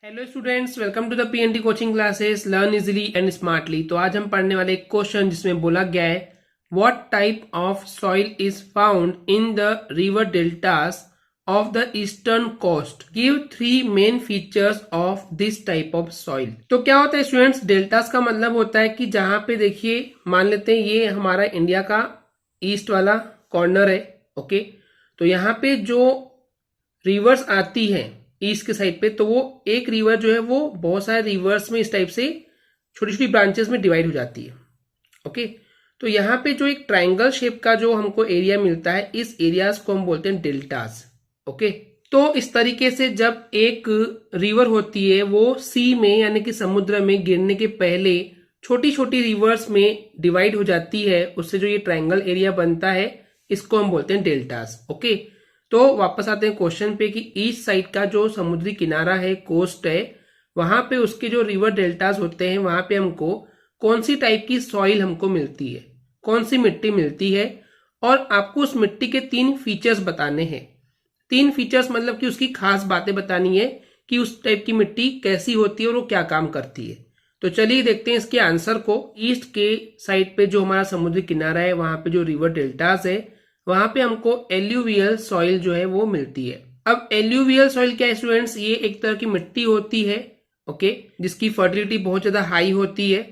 Hello students, welcome to the PNT coaching classes learn easily and smartly. तो आज हम पढ़ने वाले एक क्वेश्चन जिसमें बोला गया है what type of soil is found in the river deltas of the eastern coast, give 3 main features of this type of soil. तो क्या होता है स्टूडेंट्स, डेल्टास का मतलब होता है कि जहां पे देखिए मान लेते हैं ये हमारा इंडिया का ईस्ट वाला कॉर्नर है। ओके, तो यहाँ पे जो रिवर्स आती है ईस्ट के साइड पे, तो वो एक रिवर जो है वो बहुत सारे रिवर्स में इस टाइप से छोटी छोटी ब्रांचेस में डिवाइड हो जाती है। ओके, तो यहाँ पे जो एक ट्रायंगल शेप का जो हमको एरिया मिलता है, इस एरियाज को हम बोलते हैं डेल्टास। ओके, तो इस तरीके से जब एक रिवर होती है वो सी में यानी कि समुद्र में गिरने के पहले छोटी छोटी रिवर्स में डिवाइड हो जाती है, उससे जो ये ट्रायंगल एरिया बनता है इसको हम बोलते हैं डेल्टास। ओके, तो वापस आते हैं क्वेश्चन पे कि ईस्ट साइड का जो समुद्री किनारा है, कोस्ट है, वहां पे उसके जो रिवर डेल्टास होते हैं वहां पे हमको कौन सी टाइप की सॉइल हमको मिलती है, कौन सी मिट्टी मिलती है, और आपको उस मिट्टी के 3 फीचर्स बताने हैं। 3 फीचर्स मतलब कि उसकी खास बातें बतानी है कि उस टाइप की मिट्टी कैसी होती है और वो क्या काम करती है। तो चलिए देखते हैं इसके आंसर को। ईस्ट के साइड पे जो हमारा समुद्री किनारा है वहां पे जो रिवर डेल्टास है वहां पे हमको एल्यूवियल सॉइल जो है वो मिलती है। अब एल्यूवियल सॉइल क्या है स्टूडेंट्स, ये एक तरह की मिट्टी होती है ओके, जिसकी फर्टिलिटी बहुत ज्यादा हाई होती है।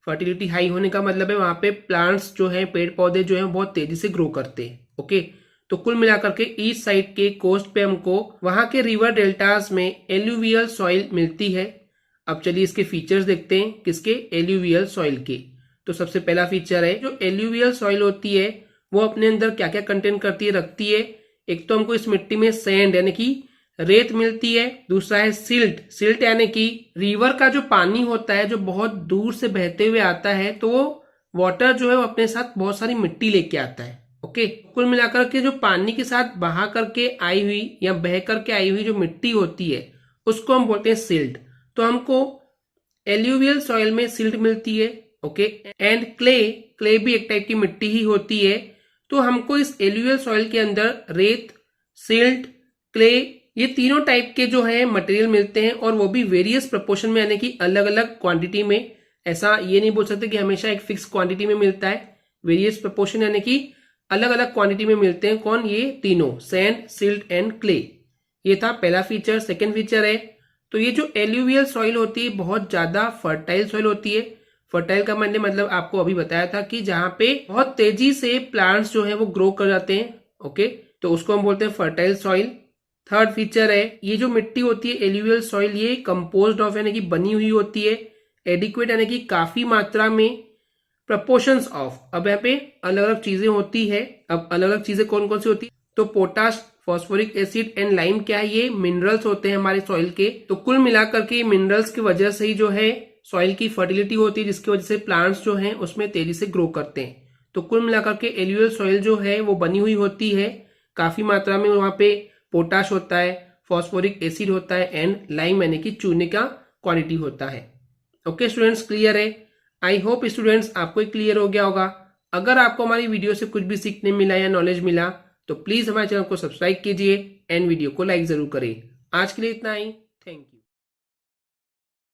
फर्टिलिटी हाई होने का मतलब है वहां पे प्लांट्स जो है, पेड़ पौधे जो है बहुत तेजी से ग्रो करते हैं। ओके, तो कुल मिलाकर के ईस्ट साइड के कोस्ट पे हमको वहां के रिवर डेल्टास में एल्यूवियल सॉइल मिलती है। अब चलिए इसके फीचर्स देखते हैं, किसके, एल्यूवियल सॉइल के। तो सबसे पहला फीचर है जो एल्यूवियल सॉइल होती है वो अपने अंदर क्या क्या कंटेंट करती है, रखती है। एक तो हमको इस मिट्टी में सैंड यानी कि रेत मिलती है, दूसरा है सिल्ट। सिल्ट यानी कि रिवर का जो पानी होता है जो बहुत दूर से बहते हुए आता है, तो वो वाटर जो है वो अपने साथ बहुत सारी मिट्टी लेके आता है। ओके, कुल मिलाकर के जो पानी के साथ बहा करके आई हुई या बह करके आई हुई जो मिट्टी होती है उसको हम बोलते हैं सिल्ट। तो हमको एल्यूवियल सॉइल में सिल्ट मिलती है। ओके, एंड क्ले भी एक टाइप की मिट्टी ही होती है। तो हमको इस एल्यूवियल सॉइल के अंदर रेत, सिल्ट, क्ले, ये तीनों टाइप के जो है मटेरियल मिलते हैं, और वो भी वेरियस प्रोपोर्शन में यानी कि अलग अलग क्वांटिटी में। ऐसा ये नहीं बोल सकते कि हमेशा एक फिक्स क्वांटिटी में मिलता है, वेरियस प्रोपोर्शन यानी कि अलग अलग क्वांटिटी में मिलते हैं। कौन, ये तीनों, सैंड, सिल्ट एंड क्ले। ये था पहला फीचर। सेकेंड फीचर है, तो ये जो एल्यूवियल सॉइल होती है बहुत ज्यादा फर्टाइल सॉइल होती है। फर्टाइल का मैंने मतलब आपको अभी बताया था कि जहां पे बहुत तेजी से प्लांट्स जो है वो ग्रो कर जाते हैं। ओके, तो उसको हम बोलते हैं फर्टाइल सॉइल। थर्ड फीचर है, ये जो मिट्टी होती है एल्यूवियल सॉइल, ये कंपोज्ड ऑफ यानी कि बनी हुई होती है, एडिक्वेट यानी कि काफी मात्रा में, प्रपोर्शंस ऑफ। अब यहाँ पे अलग अलग चीजें होती है। अब अलग अलग चीजें कौन कौन सी होती है, तो potash, phosphoric acid and lime क्या है, ये मिनरल्स होते हैं हमारे सॉइल के। तो कुल मिलाकर के मिनरल्स की वजह से ही जो है सॉइल की फर्टिलिटी होती है, जिसकी वजह से प्लांट्स जो हैं उसमें तेजी से ग्रो करते हैं। तो कुल मिलाकर के एल्यूवियल सॉइल जो है वो बनी हुई होती है काफी मात्रा में। वहां पे पोटाश होता है, फॉस्फोरिक एसिड होता है एंड लाइम यानी कि चूने का क्वांटिटी होता है। ओके स्टूडेंट्स, क्लियर है? आई होप स्टूडेंट्स आपको क्लियर हो गया होगा। अगर आपको हमारी वीडियो से कुछ भी सीखने मिला या नॉलेज मिला तो प्लीज हमारे चैनल को सब्सक्राइब कीजिए एंड वीडियो को लाइक जरूर करें। आज के लिए इतना ही, थैंक यू।